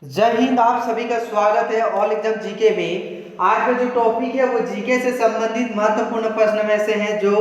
जय हिंद। आप सभी का स्वागत है ऑल एग्जाम जीके में। आज का जो टॉपिक है वो जीके से संबंधित महत्वपूर्ण प्रश्न में से हैं जो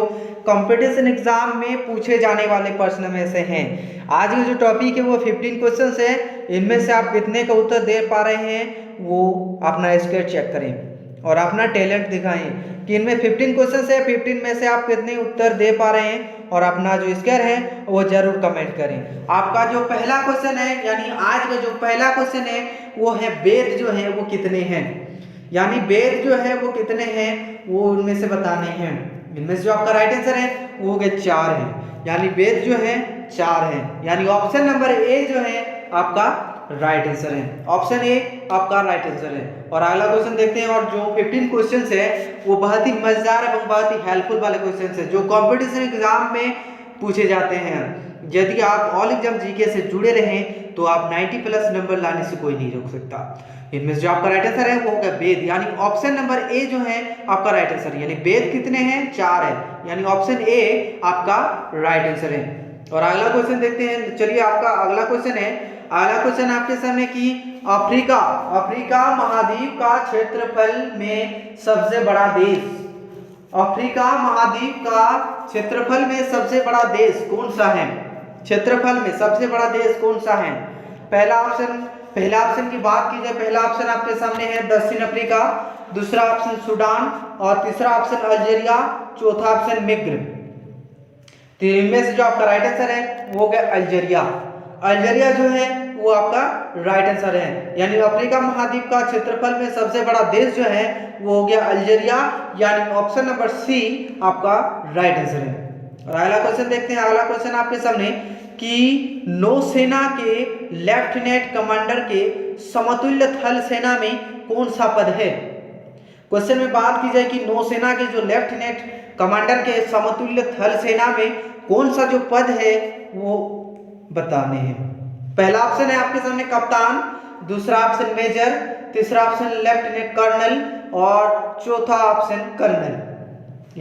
कंपटीशन एग्जाम में पूछे जाने वाले प्रश्न में से हैं। आज का जो टॉपिक है वो 15 क्वेश्चंस है। इनमें से आप कितने का उत्तर दे पा रहे हैं वो अपना स्कोर चेक करें और अपना टैलेंट दिखाएं कि इनमें 15 क्वेश्चंस है, 15 में से आप कितने उत्तर दे पा रहे हैं और अपना जो स्कोर है वो जरूर कमेंट करें। आपका जो पहला क्वेश्चन है यानी आज का जो पहला क्वेश्चन है वो है वेद जो है वो कितने हैं, यानी वेद जो है वो कितने हैं वो उनमें से बताने हैं। इनमें से जो आपका राइट आंसर है वो हो गया 4 है, यानी वेद जो है 4 है, यानी ऑप्शन नंबर ए जो है आपका राइट आंसर है। ऑप्शन ए आपका राइट आंसर है। और अगला क्वेश्चन देखते हैं। और जो 15 क्वेश्चंस है वो बहुत ही मजेदार एवं बहुत ही हेल्पफुल वाले क्वेश्चंस है जो कंपटीशन एग्जाम में पूछे जाते हैं। यदि आप ऑल एग्जाम जीके से जुड़े रहें तो आप 90 प्लस नंबर लाने से कोई नहीं रोक सकता। इनमें से जो आपका राइट आंसर है वो होगा वेद, यानी ऑप्शन नंबर ए जो है आपका राइट आंसर, यानी वेद कितने हैं 4 है, यानी ऑप्शन ए आपका राइट आंसर है। और अगला क्वेश्चन देखते हैं। चलिए आपका अगला क्वेश्चन है, अगला क्वेश्चन आपके सामने कि अफ्रीका महाद्वीप का क्षेत्रफल में सबसे बड़ा देश, अफ्रीका महाद्वीप का क्षेत्रफल में सबसे बड़ा देश कौन सा है? क्षेत्रफल में सबसे बड़ा देश कौन सा है? पहला ऑप्शन की बात की जाए, पहला ऑप्शन आपके सामने है दक्षिण अफ्रीका, दूसरा ऑप्शन सूडान और तीसरा ऑप्शन अल्जीरिया, चौथा ऑप्शन मिस्र। तो इनमें से जो आपका राइट आंसर है वो हो गया अल्जीरिया। अल्जीरिया जो है वो आपका राइट आंसर है, यानी अफ्रीका महाद्वीप का क्षेत्रफल में सबसे बड़ा देश जो है वो हो गया अल्जीरिया, यानी ऑप्शन नंबर सी आपका राइट आंसर है। और अगला क्वेश्चन देखते हैं। अगला क्वेश्चन आपके सामने कि नौसेना के लेफ्टिनेंट कमांडर के समतुल्य थल सेना में कौन सा पद है? क्वेश्चन में बात की जाए कि नौसेना के जो लेफ्टिनेंट कमांडर के समतुल्य थल सेना में कौन सा जो पद है वो बताने हैं। पहला ऑप्शन है आपके सामने कप्तान, दूसरा ऑप्शन मेजर, तीसरा ऑप्शन लेफ्टिनेंट कर्नल और चौथा ऑप्शन कर्नल।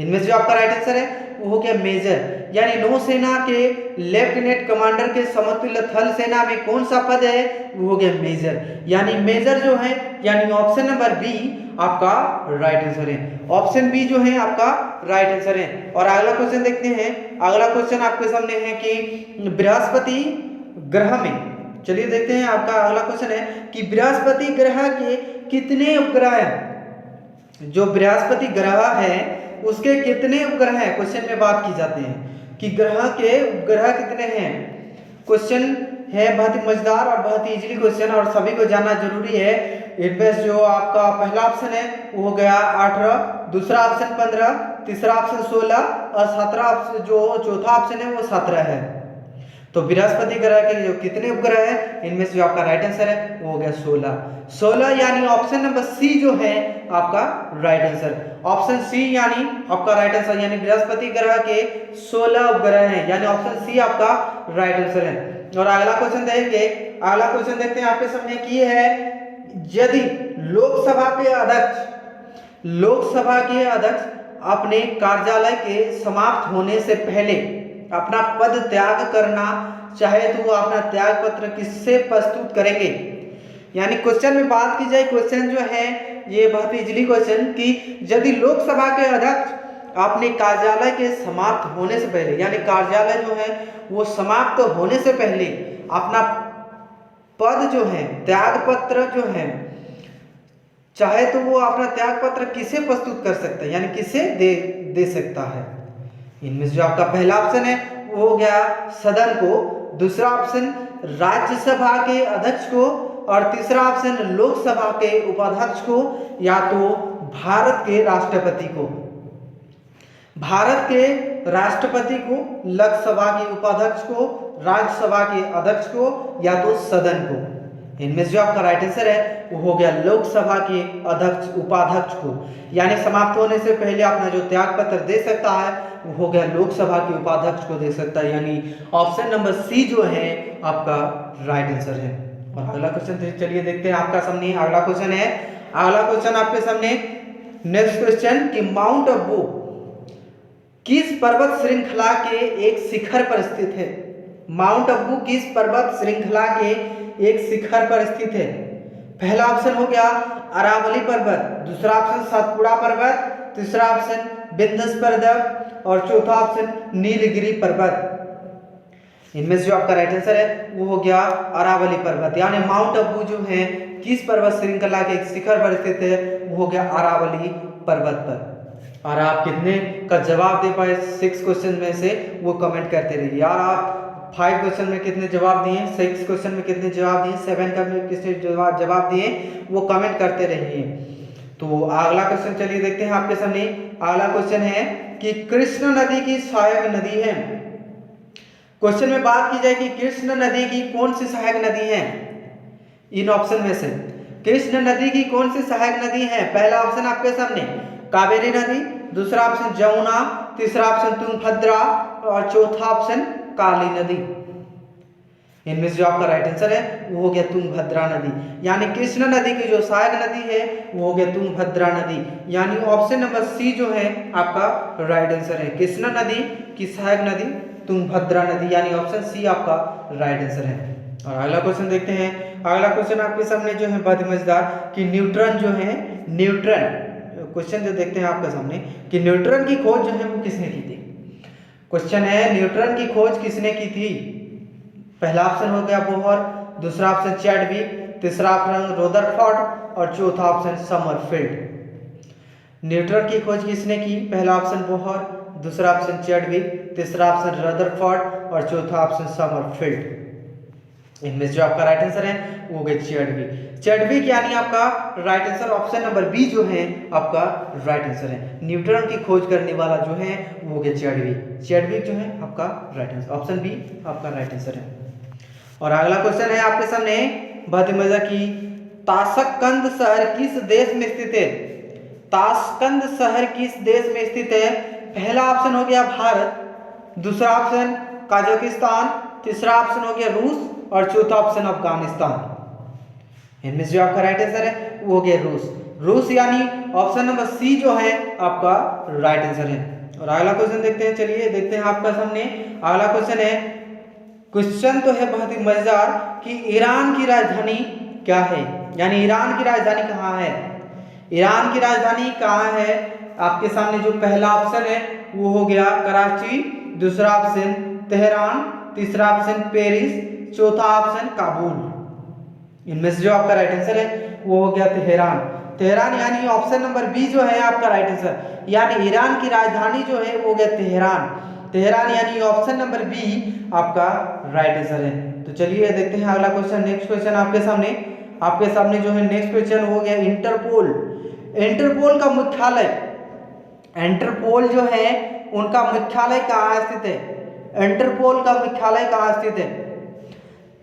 इनमें से जो आपका राइट आंसर है वो हो गया मेजर, यानी नौसेना के लेफ्टिनेंट कमांडर के समतुल्य थल सेना में कौन सा पद है वो हो गया मेजर, यानी मेजर जो है, यानी ऑप्शन नंबर बी आपका राइट आंसर है। ऑप्शन बी जो है आपका राइट आंसर है। और अगला क्वेश्चन देखते हैं। अगला क्वेश्चन आपके सामने है कि बृहस्पति ग्रह में, चलिए देखते हैं। आपका अगला क्वेश्चन है कि बृहस्पति ग्रह के कितने उपग्रह हैं? जो बृहस्पति ग्रह है उसके कितने उपग्रह हैं? क्वेश्चन में बात की जाती है कि ग्रह के उपग्रह कितने हैं। क्वेश्चन है बहुत ही मजेदार और बहुत ही इजीली क्वेश्चन और सभी को जानना जरूरी है। इनमें जो आपका पहला ऑप्शन है वो हो गया 18, दूसरा ऑप्शन 15, तीसरा ऑप्शन 16 और 17 ऑप्शन जो चौथा ऑप्शन है वो 17 है। तो बृहस्पति ग्रह के जो कितने उपग्रह है इनमें से जो आपका राइट आंसर है वो हो गया 16, यानी ऑप्शन नंबर सी जो है आपका राइट आंसर। ऑप्शन सी यानी आपका राइट आंसर, यानी बृहस्पति ग्रह के 16 उपग्रह हैं, यानी ऑप्शन सी आपका राइट आंसर है। और अगला क्वेश्चन देखेंगे। अगला क्वेश्चन देखते हैं आपके सामने की है, यदि लोकसभा के अध्यक्ष अपने कार्यालय के समाप्त होने से पहले अपना पद त्याग करना चाहे तो वो अपना त्याग पत्र किससे प्रस्तुत करेंगे? यानी क्वेश्चन में बात की जाए, क्वेश्चन जो है ये बहुत इजीली क्वेश्चन कि यदि लोकसभा के अध्यक्ष अपने कार्यालय के समाप्त होने से पहले, यानी कार्यालय जो है वो समाप्त होने से पहले अपना पद जो है त्याग पत्र जो है चाहे तो वो अपना त्याग पत्र किसे प्रस्तुत कर सकता है, यानी किसे दे सकता है। इनमें से जो आपका पहला ऑप्शन है वो हो गया सदन को, दूसरा ऑप्शन राज्यसभा के अध्यक्ष को और तीसरा ऑप्शन लोकसभा के उपाध्यक्ष को या तो भारत के राष्ट्रपति को। भारत के राष्ट्रपति को, लोकसभा के उपाध्यक्ष को, राज्यसभा के अध्यक्ष को या तो सदन को। इनमें से जो आपका राइट आंसर है वो हो गया लोकसभा के अध्यक्ष उपाध्यक्ष को, यानी समाप्त होने से पहले अपना जो त्याग पत्र दे सकता है वो हो गया लोकसभा के उपाध्यक्ष को दे सकता है, यानी ऑप्शन नंबर सी जो है आपका राइट आंसर है। और अगला क्वेश्चन चलिए देखते हैं आपका सामने। अगला क्वेश्चन है, अगला क्वेश्चन आपके सामने नेक्स्ट क्वेश्चन कि माउंट अबू किस पर्वत श्रृंखला के एक शिखर पर स्थित है? माउंट अबू किस पर्वत श्रृंखला के एक शिखर पर स्थित है? पहला ऑप्शन हो गया अरावली पर्वत, दूसरा ऑप्शन सातपुड़ा पर्वत, तीसरा ऑप्शन विंध्य पर्वत और चौथा ऑप्शन नीलगिरी पर्वत। इनमें से जो आपका राइट आंसर है वो हो गया अरावली पर्वत, यानी माउंट आबू जो है किस पर्वत श्रृंखला के शिखर पर स्थित है, वो हो गया अरावली पर्वत पर। और आप कितने का जवाब दे पाए 6 क्वेश्चन में से वो कमेंट करते रहिए यार। आप 5 क्वेश्चन में कितने जवाब दिए, 6 क्वेश्चन में कितने जवाब दिए, 7 का में कितने जवाब दिए, वो कमेंट करते रहिए। तो अगला क्वेश्चन चलिए देखते हैं आपके सामने। अगला क्वेश्चन है कि कृष्ण नदी की सहायक नदी है। क्वेश्चन में बात की जाए कि कृष्ण नदी की कौन सी सहायक नदी है, इन ऑप्शन में से कृष्ण नदी की कौन सी सहायक नदी है। पहला ऑप्शन आपके सामने कावेरी नदी, दूसरा ऑप्शन जमुना, तीसरा ऑप्शन तुंगभद्रा और चौथा ऑप्शन काली नदी। इनमें से जो आपका राइट आंसर है वो हो गया तुंगभद्रा नदी, यानी कृष्ण नदी की जो सहायक नदी है वो हो गया तुंगभद्रा नदी, यानी ऑप्शन नंबर सी जो है आपका राइट आंसर है। कृष्ण नदी की सहायक नदी तुंगभद्रा नदी, यानी ऑप्शन सी आपका राइट आंसर है। और अगला क्वेश्चन देखते हैं। अगला क्वेश्चन आपके सामने जो है बहुत मजेदार कि न्यूट्रॉन जो है, न्यूट्रॉन क्वेश्चन जो देखते हैं आपके सामने कि न्यूट्रॉन की खोज जो है वो किसने की थी। क्वेश्चन है न्यूट्रॉन की खोज किसने की थी। पहला ऑप्शन हो गया बोहर, दूसरा ऑप्शन चैडविक, तीसरा ऑप्शन रदरफोर्ड और चौथा ऑप्शन समरफील्ड। न्यूट्रॉन की खोज किसने की, पहला ऑप्शन बोहर, दूसरा ऑप्शन चैडविक, तीसरा ऑप्शन रदरफोर्ड और चौथा ऑप्शन समरफील्ड। इनमें से जो आपका राइट आंसर है वो हो गया चैडविक। चैडविक यानी आपका right answer option number B जो है आपका राइट आंसर है। न्यूट्रॉन की खोज करने वाला जो है वो हो गया चैडविक। चैडविक जो है आपका राइट आंसर, ऑप्शन बी आपका राइट आंसर है। और अगला क्वेश्चन है आपके सामने बहुत ही मजा की, ताशकंद शहर किस देश में स्थित है। ताशकंद शहर किस देश में स्थित है। पहला ऑप्शन हो गया भारत, दूसरा ऑप्शन कजाकिस्तान, तीसरा ऑप्शन हो गया रूस और चौथा ऑप्शन अफगानिस्तान। इनमें से जो आपका राइट आंसर है वो हो गया रूस। रूस यानी ऑप्शन नंबर सी जो है आपका राइट आंसर है। और अगला क्वेश्चन देखते हैं, चलिए देखते हैं आपका सामने। अगला क्वेश्चन है, क्वेश्चन तो है बहुत ही मजेदार कि ईरान की राजधानी क्या है, यानी ईरान की राजधानी कहाँ है। ईरान की राजधानी कहाँ है आपके सामने। जो पहला ऑप्शन है वो हो गया कराची, दूसरा ऑप्शन तेहरान, तीसरा ऑप्शन पेरिस, चौथा ऑप्शन काबुल। इनमें से जो आपका राइट आंसर है वो हो गया तेहरान। तेहरान यानी ऑप्शन नंबर बी जो है आपका राइट आंसर, यानी ईरान की राजधानी जो है वो हो गया तेहरान। तेहरान यानी ऑप्शन नंबर बी आपका राइट आंसर है। तो चलिए देखते हैं अगला क्वेश्चन। नेक्स्ट क्वेश्चन आपके सामने जो है नेक्स्ट क्वेश्चन हो गया इंटरपोल। इंटरपोल का मुख्यालय, इंटरपोल जो है उनका मुख्यालय कहाँ स्थित है। इंटरपोल का मुख्यालय कहाँ स्थित है।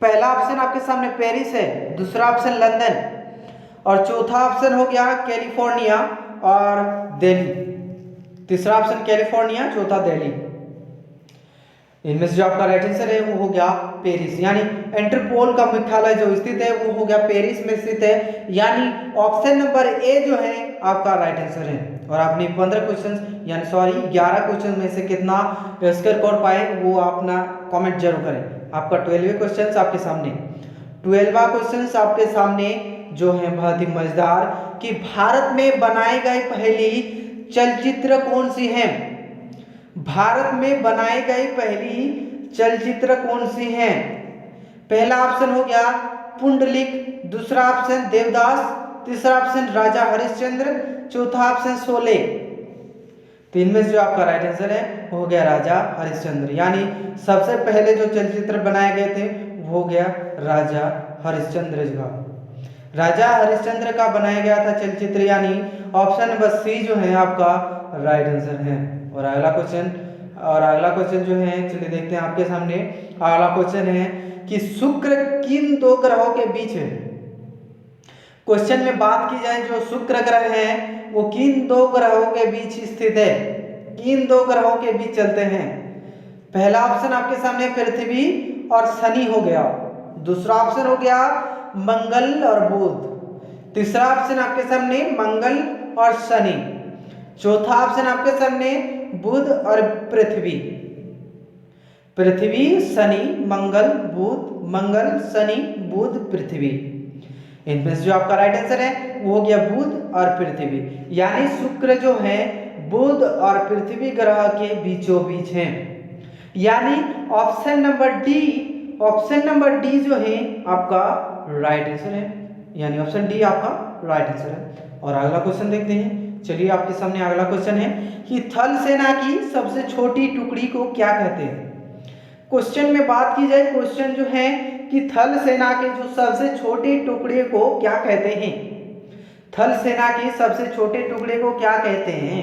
पहला ऑप्शन आपके सामने पेरिस है, दूसरा ऑप्शन लंदन और चौथा ऑप्शन हो गया कैलिफोर्निया और दिल्ली। तीसरा ऑप्शन कैलिफोर्निया, चौथा दिल्ली। इनमें से जो आपका राइट आंसर है वो हो गया पेरिस, यानी इंटरपोल का मुख्यालय जो स्थित है वो हो गया पेरिस में स्थित है, यानी ऑप्शन नंबर ए जो है आपका राइट आंसर है। और आपने 15 क्वेश्चन यानी 11 क्वेश्चन में से कितना स्कोर कर पाए वो अपना कमेंट जरूर करें। आपका 12वें क्वेश्चन आपके सामने, 12वां क्वेश्चन आपके सामने जो है बहुत ही मजेदार कि भारत में बनाई गई पहली चलचित्र कौन सी है। भारत में बनाई गई पहली चलचित्र कौन सी है। पहला ऑप्शन हो गया पुंडलिक, दूसरा ऑप्शन देवदास, तीसरा ऑप्शन राजा हरिश्चंद्र, चौथा ऑप्शन शोले। तो इनमें से जो आपका राइट आंसर है वो हो गया राजा हरिश्चंद्र, यानी सबसे पहले जो चलचित्र बनाए गए थे वो हो गया राजा हरिश्चंद्र का। राजा हरिश्चंद्र का बनाया गया था चलचित्र, यानी ऑप्शन नंबर सी जो है आपका राइट आंसर है। और अगला क्वेश्चन जो है चलिए देखते हैं आपके सामने। अगला क्वेश्चन है कि शुक्र किन दो ग्रहों के बीच है। क्वेश्चन में बात की जाए जो शुक्र ग्रह है वो किन दो ग्रहों के बीच स्थित है, किन दो ग्रहों के बीच चलते हैं। पहला ऑप्शन आपके सामने पृथ्वी और शनि हो गया, दूसरा ऑप्शन हो गया मंगल और बुध, तीसरा ऑप्शन आपके सामने मंगल और शनि, चौथा ऑप्शन आपके सामने बुध और पृथ्वी। पृथ्वी शनि मंगल बुध, मंगल शनि बुध पृथ्वी। इनमें से जो आपका राइट आंसर है वो हो गया बुध और पृथ्वी, यानी शुक्र जो है बुध और पृथ्वी ग्रह के बीचों बीच है। यानी ऑप्शन नंबर डी जो है आपका राइट आंसर है, यानी ऑप्शन डी आपका राइट आंसर है। और अगला क्वेश्चन देखते हैं। चलिए आपके सामने अगला क्वेश्चन है कि थल सेना की सबसे छोटी टुकड़ी को क्या कहते हैं। क्वेश्चन में बात की जाए, क्वेश्चन जो है कि थल सेना के जो सबसे छोटे टुकड़े को क्या कहते हैं। थल सेना के सबसे छोटे टुकड़े को क्या कहते हैं।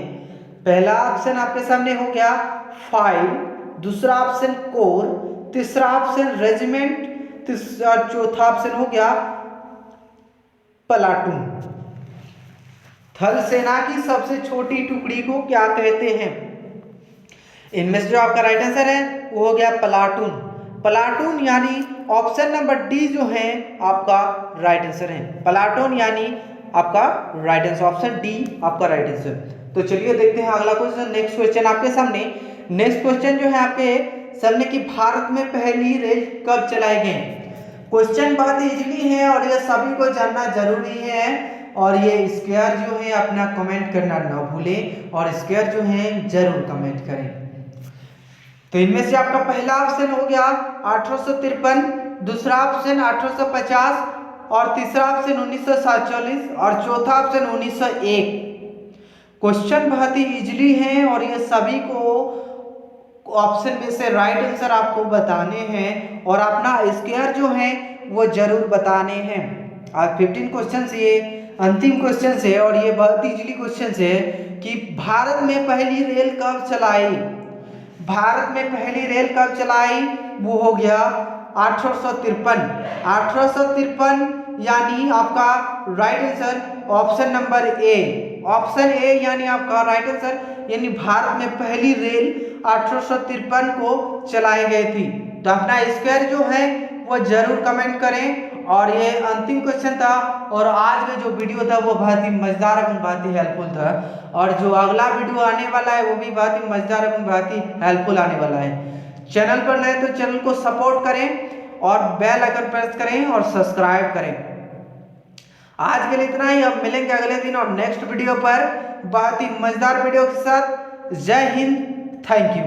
पहला ऑप्शन आपके सामने हो गया फाइल, दूसरा ऑप्शन कोर, तीसरा ऑप्शन रेजिमेंट, चौथा ऑप्शन हो गया प्लाटून। थल सेना की सबसे छोटी टुकड़ी को क्या कहते हैं। इनमें से जो आपका राइट आंसर है वो हो गया प्लाटून। प्लाटून यानी ऑप्शन नंबर डी जो है आपका राइट आंसर है। प्लाटून यानी आपका राइट आंसर, ऑप्शन डी आपका राइट आंसर। तो चलिए देखते हैं अगला क्वेश्चन। नेक्स्ट क्वेश्चन आपके सामने, नेक्स्ट क्वेश्चन जो है आपके सामने कि भारत में पहली रेल कब चलाई गई। क्वेश्चन बहुत इजीली है और ये सभी को जानना जरूरी है। और ये स्क्वायर जो है अपना कमेंट करना ना भूलें और स्क्वायर जो है जरूर कमेंट करें। तो इनमें से आपका पहला ऑप्शन हो गया 1853, दूसरा ऑप्शन 1850 और तीसरा ऑप्शन 1947 और चौथा ऑप्शन 1901। क्वेश्चन बहुत ही इजीली है और ये सभी को ऑप्शन में से राइट आंसर आपको बताने हैं और अपना स्क्वायर जो है वो जरूर बताने हैं। आज 15 क्वेश्चन ये अंतिम क्वेश्चन है और ये बहुत इजीली क्वेश्चन है कि भारत में पहली रेल कब चलाई। भारत में पहली रेल कब चलाई, वो हो गया 1853। 1853 यानी आपका right answer option number A. Option A यानी आपका राइट आंसर, यानी भारत में पहली रेल 1853 को चलाई गई थी। तो अपना स्क्वायर जो है वो जरूर कमेंट करें। और ये अंतिम क्वेश्चन था और आज का जो वीडियो था वो बहुत ही मजेदार एवं बहुत ही हेल्पफुल था। और जो अगला वीडियो आने वाला है वो भी बहुत ही मजेदार एवं बहुत ही हेल्पफुल आने वाला है। चैनल पर नए तो चैनल को सपोर्ट करें और बेल आइकन प्रेस करें और सब्सक्राइब करें। आज के लिए इतना ही, अब मिलेंगे अगले दिन और नेक्स्ट वीडियो पर बहुत ही मजेदार वीडियो के साथ। जय हिंद, थैंक यू।